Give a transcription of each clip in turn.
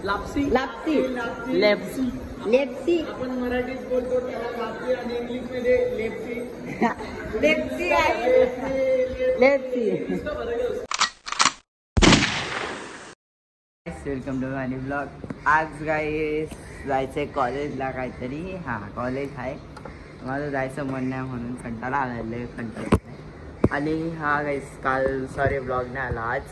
लापसी लापसी लेप्सी लेप्सी आपण मराठीत बोलतो त्याला लापसी आणि इंग्लिश मध्ये लेप्सी लेप्सी आहे लेप्सी. Welcome to my blog. आज गाईस जायचंय कॉलेजला काहीतरी. हां कॉलेज आहे. माझं जायचं मन नाही म्हणून कंटाळा आलेलं कंटाळा. आणि हा गाईस काल सॉरी ब्लॉग नाही आला आज.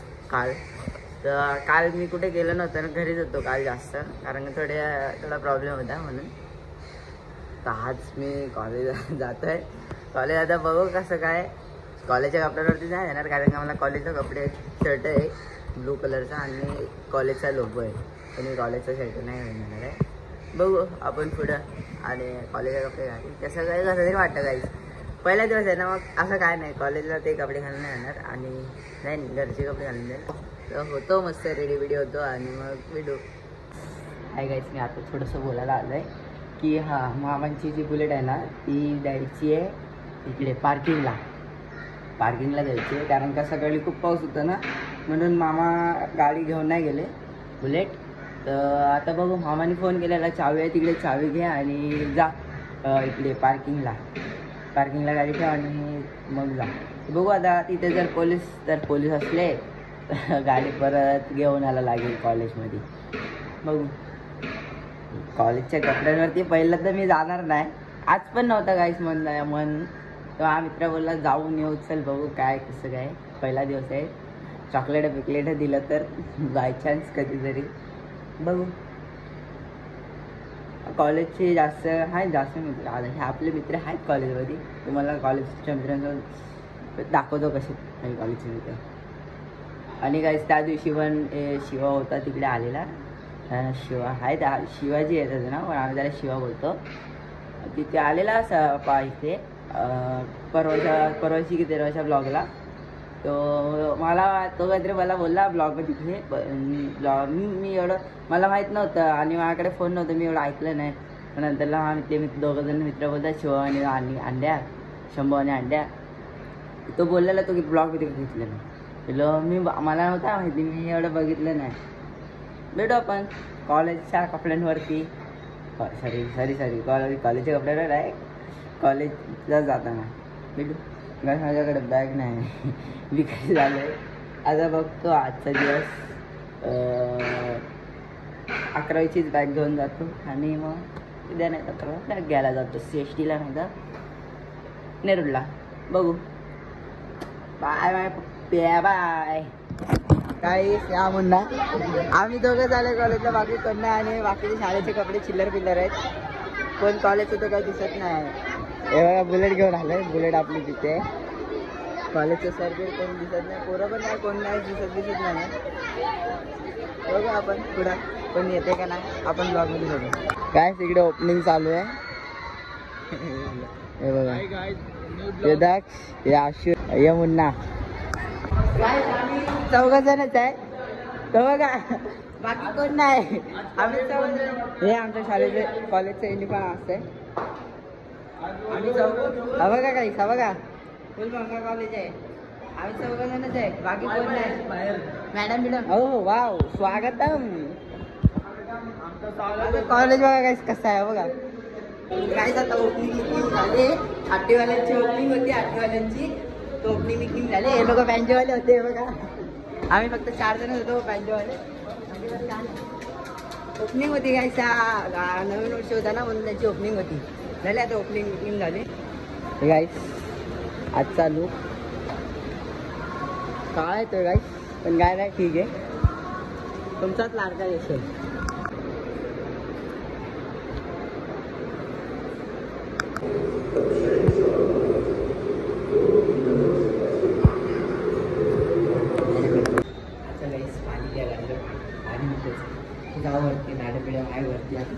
तर काल मी कुठे गेलो नव्हतं ना, घरीच होतो काल जास्त, कारण की थोडा प्रॉब्लेम होता म्हणून. तर आज मी कॉलेज जातो आहे. कॉलेज आता बघू कसं काय. कॉलेजच्या कपड्यांवरती नाही येणार, कारण का मला कॉलेजचे कपडे शर्ट आहे ब्लू कलरचा आणि कॉलेजचा लोगो आहे. तर मी कॉलेजचा शर्ट नाही घेणार आहे. बघू आपण पुढं. आणि कॉलेजचे कपडे घाली कसं काय कसं तरी वाटतं काही. पहिला दिवस आहे ना, मग असं काय नाही कॉलेजला ते कपडे घालून नाही येणार आणि नाही घरचे कपडे घालून जाईल. तर होतो मस्त रेडी व्हिडिओ होतो आणि मग व्हिडिओ आहे गाईस. मी आता थोडंसं बोलायला आलं आहे की हां मामांची जी बुलेट आहे ना ती द्यायची आहे इकडे पार्किंगला द्यायची आहे, कारण का सकाळी खूप पाऊस होता ना, म्हणून मामा गाडी घेऊन नाही गेले बुलेट. तर आता बघू, मामाने फोन केलेला चावी आहे तिकडे, चावी घ्या आणि जा इकडे पार्किंगला गाडी ठेवा आणि मग जा. बघू आता तिथे जर पोलीस असले गाडी परत घेऊन यायला लागेल कॉलेजमध्ये. बघू कॉलेजच्या कपड्यांवरती पहिलं तर मी जाणार नाही. आज पण नव्हता काहीच मन तर हा मित्र बोलला जाऊन येऊ, चल बघू काय कसं काय. पहिला दिवस आहे, चॉकलेट दिलं तर बाय चान्स कधीतरी बघू. कॉलेजचे जास्त मित्र आता हे आपले मित्र आहेत कॉलेजमध्ये. तुम्हाला कॉलेजच्या मित्रांसोबत दाखवतो कसे काही कॉलेजचे मित्र. आणि काहीच त्या दिवशी पण शिवा होता तिकडे आलेला. शिवा आहे त्या शिवाजी आहे त्याचं नाव, पण आम्ही त्याला शिवा बोलतो. तिथे आलेला इथे परवाची की तेरवाच्या ब्लॉगला. तो काहीतरी मला बोलला ब्लॉगमध्ये तिथे ब्लॉग. मी एवढं मला माहीत नव्हतं आणि माझ्याकडे फोन नव्हतं, मी एवढं ऐकलं नाही. पण नंतरला ते दोघंजण मित्र बोलतात शिवा आणि अंड्या, शंभू आणि अंड्या. तो बोललेला तो की ब्लॉगमध्ये घेतलं नाही. मला नव्हता माहिती, मी एवढं बघितलं नाही. भेटू आपण कॉलेजच्या कपड्यांवरती. सॉरी कॉलेजच्या कपड्यांवर आहे, कॉलेजला जाताना भेटू. कारण माझ्याकडे बॅग नाही विकायचं झालं आहे. आता बघतो आजचा दिवस 11वीचीच बॅग घेऊन जातो आणि मग उद्या नाही तर परवा बॅग घ्यायला जातो CSTला नाही तर नेरूळला. बघू. बाय काही या मुन्ना. आम्ही दोघं झाले कॉलेजला, बाकी कोण नाही. आणि बाकीचे शाळेचे कपडे चिल्लर आहेत. कोण कॉलेजचं तर काही दिसत नाही. हे बघा बुलेट घेऊन आलं, बुलेट आपली तिथे. कॉलेजचं सर्किट कोण दिसत नाही, पोरं पण नाही, कोण नाही दिसत नाही. बघू आपण पुढं कोण येते का नाही, आपण ब्लॉगमध्ये बघू. काय तिकडे ओपनिंग चालू आहे. हे बघा दाक्ष, हे आशु, हे मुन्ना, चौघजणच आहे. तो बघा बाकी कोण नाही, आम्ही चौघ. हे आमच्या शाळेचे कॉलेजचं युनिफॉर्म असते. आम्ही हा बघा काही हा बघा फुल भंगा कॉलेज आहे. आम्ही चौघजणच आहे, बाकी कोण नाही. मॅडम हो वाव स्वागतम. कॉलेज बघा काय कसं आहे बघा. काय आता ओपनिंग झाली, आठवीवाल्यांची ओपनिंग होती. आठवीवाल्यांची तो ओपनिंग मिटिंग झाले. हे लोक बँजोवाले होते बघा. आम्ही फक्त 4 जण होतो बँजोवाले. ओपनिंग होती काय, नवीन वर्ष होता ना म्हणून त्याची ओपनिंग होती. झाली आता ओपनिंग मिटिंग झाली. हे गाईस आजचा लूक काय येतोय गाईस, पण काय नाही ठीक आहे. तुमचाच लाडका असेल.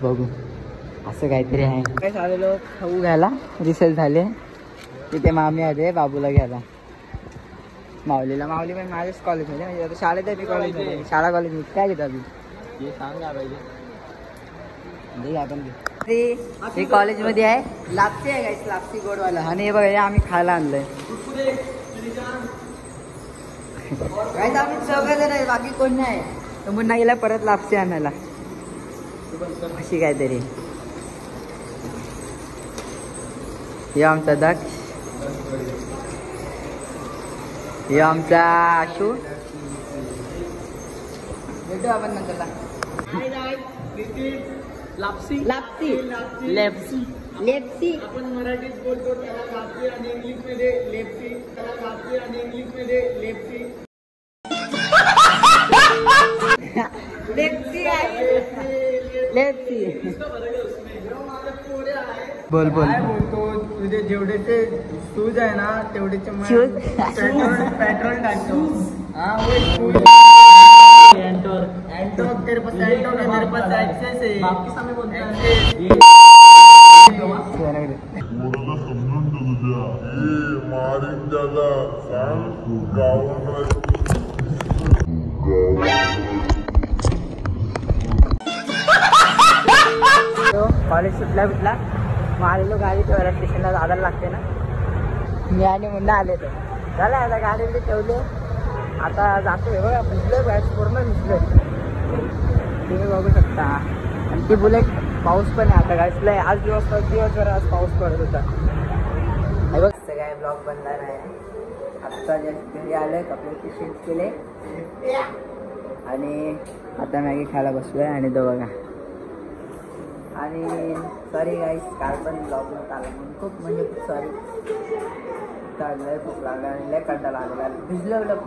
बघू असं काहीतरी आहे. काय चाललो खाऊ घ्यायला, रिसेल झाले तिथे. मामी आले बाबूला घ्यायला, माऊली पण माझ्याच कॉलेजमध्ये, म्हणजे आता शाळेत आहे मी कॉलेजमध्ये. शाळा कॉलेज काय घेतो अजून सांग आपण. हे कॉलेजमध्ये आहे, लापसी आहे गाईस, लापसी गोडवाला. आणि हे बघा हे आम्ही खायला आणलंय. काय आम्ही 4 जण आहे, बाकी कोण नाही. तर मुन्ना गेला परत लापसी आणायला अशी काहीतरी. हे आमचा दक्ष, हे आमचा आशू. भेटू आपण नंतरला. लापसी लापसी लेप्सी लेप्सी. आपण मराठीत बोलतो त्याला लापसी आणि इंग्लिश मध्ये लेप्सी. त्याला लापसी आणि इंग्लिश मध्ये लेप्सी. लेप्सी आहे लेप्सी. बोल बोल. काय बोलतो तुझे जेवढेचे शूज आहे ना तेवढेचे Shoes? पेट्रोल टाकतो. हाँ वो शूज एंटोर तेरे पास एंटोर है, मेरे पास एक्सेस है. आपके सामने बोलते हैं कॉलेज सुटला भेटला मग आलेलो गाडी तेव्हा स्टेशनला जायला लागते ना. मी आणि मुन्ना आले तर झालं आता गाडी ठेवले. आता जातोय बघा भिजलोय बाहेर पूर्ण भिजलोय तुम्ही बघू शकता. आणि ती बुलेट पाऊस पण आहे आता गाडीला. आज दिवसभर आज पाऊस पडत होता. हे बघ सगळ्या ब्लॉग बनला नाही. आत्ता जस्ट घरी आलोय, कपडे चेंज केले आणि आता मॅगी खायला बसलोय. आणि तो बघा. आणि सॉरी गाईस काल पण ब्लॉग नव्हता आला म्हणून खूप म्हणजे खूप सॉरी. चाललंय खूप लागला आणि लय कंटाळा आलेला.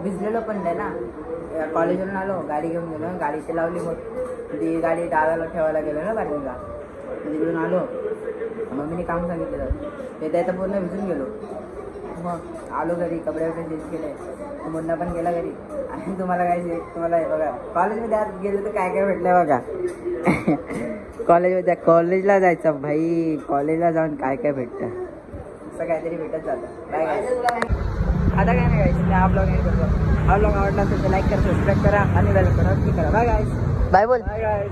भिजलेलो पण नाही ना. कॉलेजवरून आलो, गाडी घेऊन गेलो, गाडी इथे लावली. मग ती गाडी दादाला ठेवायला गेलो ना पार्किंगला. तिकडून आलो, मम्मीने काम सांगितलं ते त्याचं पूर्ण भिजून गेलो. मग आलो घरी, कपडे वगैरे चेंज केले. मुन्ना पण गेला घरी. आणि तुम्हाला काय तुम्हाला हे बघा कॉलेजमध्ये आज गेलो तर काय काय भेटलं बघा. कॉलेजला जायचं भाई. कॉलेजला जाऊन काय काय भेटतं असं काहीतरी भेटत जातं. बाय गाईस. आता काय नाही गाईस, हा ब्लॉग एंड करतो. हा ब्लॉग आवडला तर लाईक करा, सबस्क्राईब करा आणि बेल आयकॉन क्लिक करा. Bye guys. बाय बोल. Bye guys.